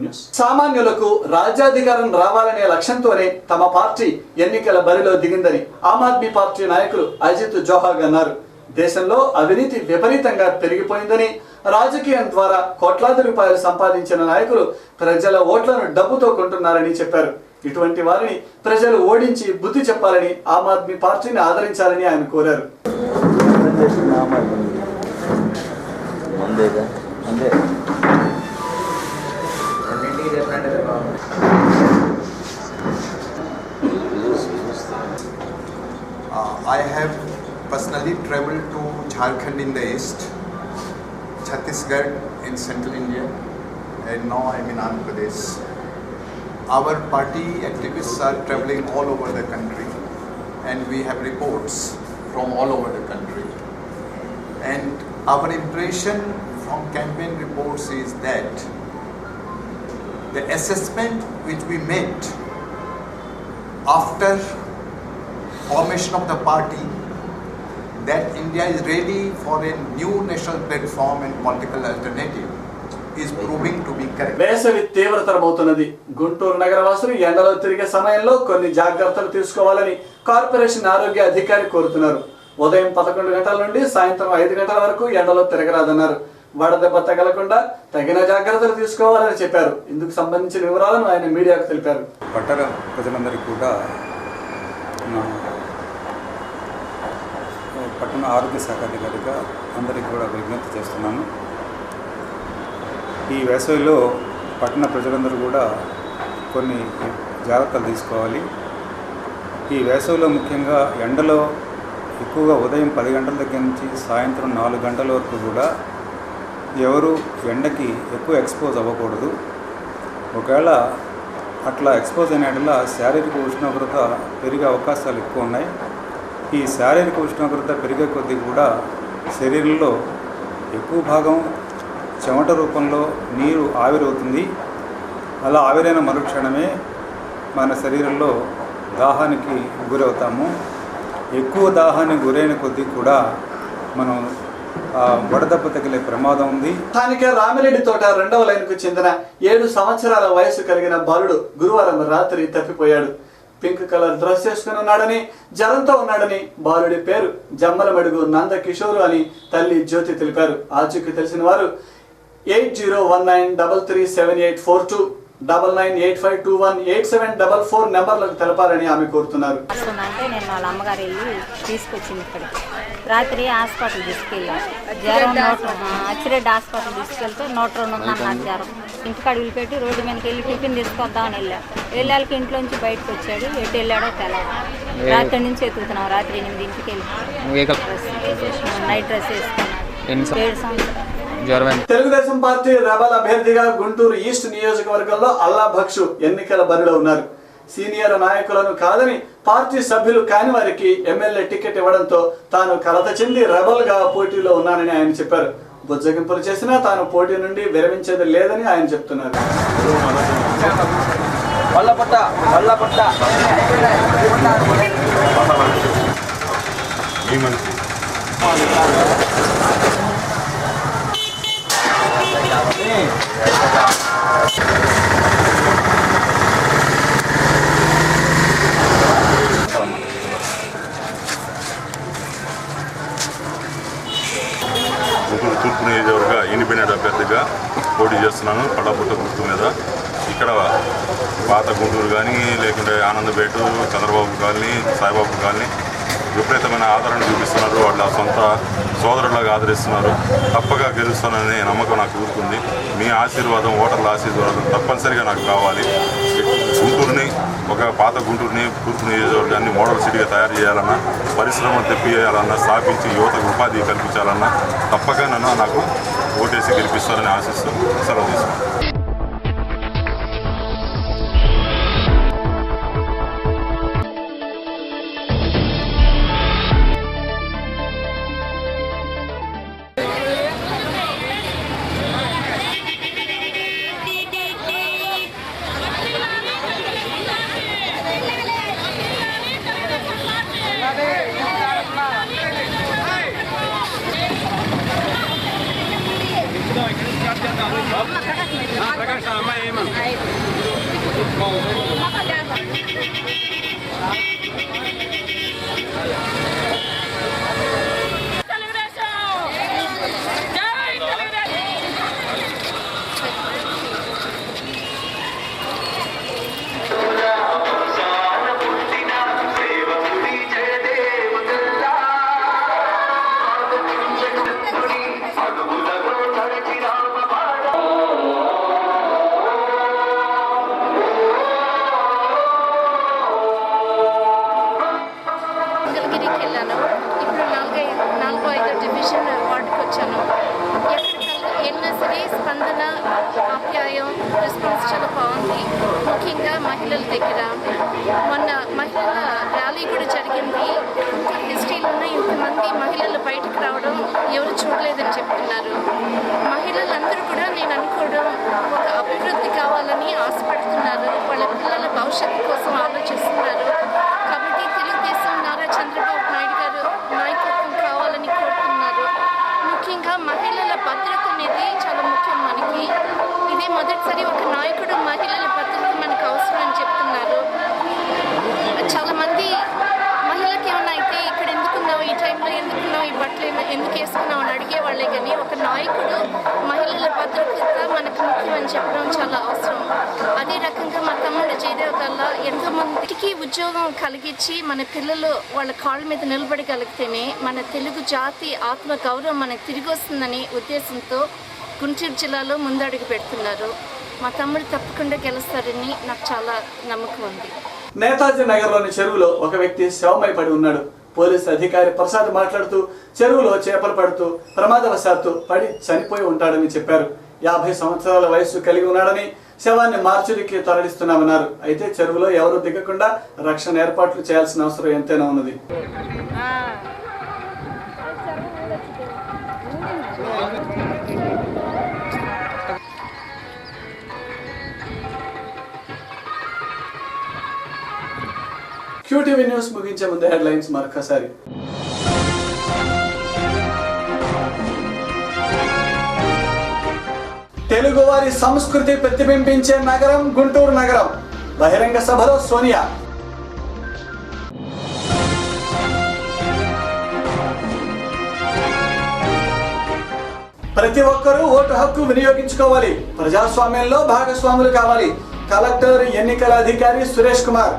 News. సామాన్యులకు రాజ్యాధికారం రావాలనే లక్ష్యంతోనే తమ పార్టీ ఎన్నికల బరిలో దిగిందని ఆమ్ ఆద్మీ పార్టీ నాయకులు అజిత్ జోహాగ్ అన్నారు. దేశంలో అవినీతి విపరీతంగా పెరిగిపోయిందని, రాజకీయం ద్వారా కోట్లాది రూపాయలు సంపాదించిన నాయకులు ప్రజల ఓట్లను డబ్బుతో కొంటున్నారని చెప్పారు. ఇటువంటి వారిని ప్రజలు ఓడించి బుద్ధి చెప్పాలని, ఆమ్ ఆద్మీ పార్టీని ఆదరించాలని ఆయన కోరారు. I have personally traveled to Jharkhand in the east, Chhattisgarh in central India, and now I am in Andhra Pradesh. Our party activists are traveling all over the country, and we have reports from all over the country. And our impression from campaign reports is that the assessment which we made after formation of the party, that India is ready for a new national platform and political alternative, is proving to be correct. వేసవి తీవ్రతరమవుతున్నది. గుంటూరు నగరవాసులు ఎండలో తిరిగే సమయంలో కొన్ని జాగ్రత్తలు తీసుకోవాలని corporation ఆరోగ్య అధికారి కోరుతున్నారు. ఉదయం 11 గంటల నుండి సాయంత్రం 5 గంటల వరకు ఎండలో తిరగరాదన్నారు. వడదెబ్బ తగలకుండా తగిన జాగ్రత్తలు తీసుకోవాలని చెప్పారు. ఇందుకు సంబంధించిన వివరాలను ఆయన మీడియాకు తెలిపారు. పట్టణ ప్రజలందరికీ కూడా పట్టణ ఆరోగ్య శాఖ అధికారిగా అందరికీ కూడా విజ్ఞప్తి చేస్తున్నాను. ఈ వేసవిలో పట్టణ ప్రజలందరూ కూడా కొన్ని జాగ్రత్తలు తీసుకోవాలి. ఈ వేసవిలో ముఖ్యంగా ఎండలో ఎక్కువగా ఉదయం 10 గంటల దగ్గర నుంచి సాయంత్రం 4 గంటల వరకు కూడా ఎవరు ఎండకి ఎక్కువ ఎక్స్పోజ్ అవ్వకూడదు. ఒకవేళ అట్లా ఎక్స్పోజ్ అయినట్లా శారీరక ఉష్ణోగ్రత పెరిగే అవకాశాలు ఎక్కువ ఉన్నాయి. ఈ శారీరక ఉష్ణోగ్రత పెరిగే కొద్దీ కూడా శరీరంలో ఎక్కువ భాగం చెమట రూపంలో నీరు ఆవిరవుతుంది. అలా ఆవిరైన మరుక్షణమే మన శరీరంలో దాహానికి గురవుతాము. ఎక్కువ దాహానికి గురైన కొద్దీ కూడా మనం వడదెబ్బ తగిలే ప్రమాదం ఉంది. స్థానిక రామిరెడ్డి తోట 2వ లైన్కు చెందిన 7 సంవత్సరాల వయసు కలిగిన బాలుడు గురువారం రాత్రి తప్పిపోయాడు. పింక్ కలర్ డ్రెస్ వేసుకుని ఉన్నాడని, జ్వరంతో ఉన్నాడని బాలుడి పేరు జమ్మలమడుగు నందకిషోరు అని తల్లి జ్యోతి తెలిపారు. ఆచూకీ తెలిసిన వారు 8019337842 9985218744 నెంబర్లకు తెలపాలని ఆమె కోరుతున్నారు. అంటే నేను వాళ్ళ అమ్మగారు వెళ్ళి తీసుకొచ్చింది. ఇక్కడ రాత్రి హాస్పిటల్ తీసుకెళ్ళాను. జ్వరం అచ్చిరెడ్డి హాస్పిటల్ తీసుకెళ్తే 102 ఉందన్నారు జ్వరం. ఇంటికాడ వదిలిపెట్టి రోడ్డు మీదకి వెళ్ళి టిఫిన్ తీసుకొద్దామని వెళ్ళాళ్ళకి ఇంట్లోంచి బయటకు వచ్చాడు. ఎటు వెళ్ళాడో తెలవదు. రాత్రి నుంచి ఎత్తుకుతున్నాం. రాత్రి 8ంటికి వెళ్ళి నైట్ డ్రెస్ వేసుకున్నాడు. 7 సంవత్సరాలు. తెలుగుదేశం పార్టీ రెబల్ అభ్యర్థిగా గుంటూరు ఈస్ట్ నియోజకవర్గంలో అల్లా భక్షు ఎన్నికల బరిలో ఉన్నారు. సీనియర్ నాయకులను కాదని పార్టీ సభ్యులు కాని వారికి ఎమ్మెల్యే టికెట్ ఇవ్వడంతో తాను కలత చెంది రెబల్ గా పోటీలో ఉన్నానని ఆయన చెప్పారు. బుజ్జగింపులు చేసినా తాను పోటీ నుండి విరమించేది లేదని ఆయన చెప్తున్నారు. తూర్పు నియోజకవర్గ ఇండిపెండెంట్ అభ్యర్థిగా పోటీ చేస్తున్నాను. పళ్ళపుట్ట గుర్తు మీద. ఇక్కడ పాత గుంటూరు కానీ, లేకుంటే ఆనందపేట, చంద్రబాబు కాలనీ, సాయిబాబు కాలనీ విపరీతమైన ఆదరణ చూపిస్తున్నారు. వాళ్ళ సొంత సోదరులాగా ఆదరిస్తున్నారు. తప్పగా గెలుస్తాననే నమ్మకం నాకు ఊరుకుంది. మీ ఆశీర్వాదం, ఓటర్ల ఆశీర్వాదం తప్పనిసరిగా నాకు కావాలి. గుంటూరుని, ఒక పాత గుంటూరుని, తూర్పు నియోజకవర్గాన్ని మోడల్ సిటీగా తయారు చేయాలన్నా, పరిశ్రమలు తెప్పియాలన్నా, స్థాపించి యువతకు ఉపాధి కల్పించాలన్నా తప్పగా నాకు ఓటేసి గెలిపిస్తారని ఆశిస్తూ సెలవు తీసుకున్నాను. ముఖ్యంగా మహిళల దగ్గర మొన్న మహిళల ర్యాలీ కూడా జరిగింది. హిస్టరీలోనే ఇంతమంది మహిళలు బయటకు రావడం ఎవరు చూడలేదని చెప్తున్నారు. మహిళలందరూ కూడా నేను అనుకోవడం ఒక అభివృద్ధి కావాలని ఆశపడుతున్నారు. వాళ్ళ పిల్లల భవిష్యత్తు కోసం ఆలోచిస్తున్నారు. కాబట్టి తెలుగుదేశం నారా చంద్రబాబు నాయుడు గారు నాయకత్వం కావాలని కోరుతున్నారు. ముఖ్యంగా మహిళల భద్రత అనేది చాలా ముఖ్యం మనకి. ఇదే మొదటిసారి ఒక నాయకుడు మహిళల భద్రత మనకు అవసరం అని చెప్తున్నారు. చాలామంది మహిళకి ఏమన్నా అయితే ఇక్కడ ఎందుకున్నావు, ఈ టైంలో ఎందుకున్నావు, ఈ బట్టలు ఎందుకు వేసుకున్నావు అని అడిగేవాళ్ళే కానీ ఒక నాయకుడు మహిళల భద్రత మనకు ముఖ్యం అని చెప్పడం చాలా అవసరం. అదే రకంగా మా తమ్ముడు జయదేవ్ వల్ల ఎంతోమందికి ఉద్యోగం కలిగించి మన పిల్లలు వాళ్ళ కాళ్ళ మీద నిలబడగలిగితేనే మన తెలుగు జాతి ఆత్మ గౌరవం మనకు తిరిగి వస్తుందని ఉద్దేశంతో గుంటూరు జిల్లాలో ముందడుగు పెడుతున్నారు. మా తమ్ముడు తప్పకుండా గెలుస్తారని నాకు చాలా నమ్మకం ఉంది. నేతాజీ నగర్లోని చెరువులో ఒక వ్యక్తి శవమై పడి ఉన్నాడు. పోలీసు అధికారి ప్రసాద్ మాట్లాడుతూ చెరువులో చేపలు పడుతూ ప్రమాదవశాత్తు పడి చనిపోయి ఉంటాడని చెప్పారు. 50 సంవత్సరాల వయసు కలిగి ఉన్నాడని శవాన్ని మార్చురికి తరలిస్తున్నామన్నారు. అయితే చెరువులో ఎవరు దిగకుండా రక్షణ ఏర్పాట్లు చేయాల్సిన అవసరం ఎంతైనా ఉన్నది. QTV న్యూస్ ముగించే ముందు హెడ్లైన్స్ మరొకసారి. తెలుగువారి సంస్కృతి ప్రతిబింబించే నగరం గుంటూరు నగరం. బహిరంగ సభలో సోనియా. ప్రతి ఒక్కరూ ఓటు హక్కు వినియోగించుకోవాలి. ప్రజాస్వామ్యంలో భాగస్వాములు కావాలి. కలెక్టర్ ఎన్నికల అధికారి సురేష్ కుమార్.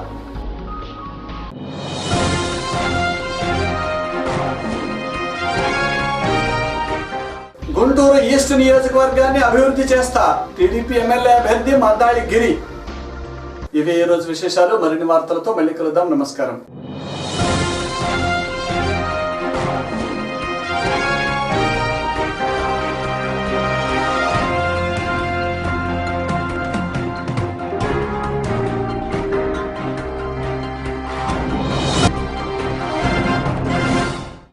గుంటూరు ఈస్ట్ నియోజకవర్గాన్ని అభివృద్ధి చేస్తా టీడీపీ ఎమ్మెల్యే అభ్యర్థి మద్దాళి గిరి. ఇవే ఈ రోజు విశేషాలు. మరిన్ని వార్తలతో మళ్ళీ కలుద్దాం. నమస్కారం.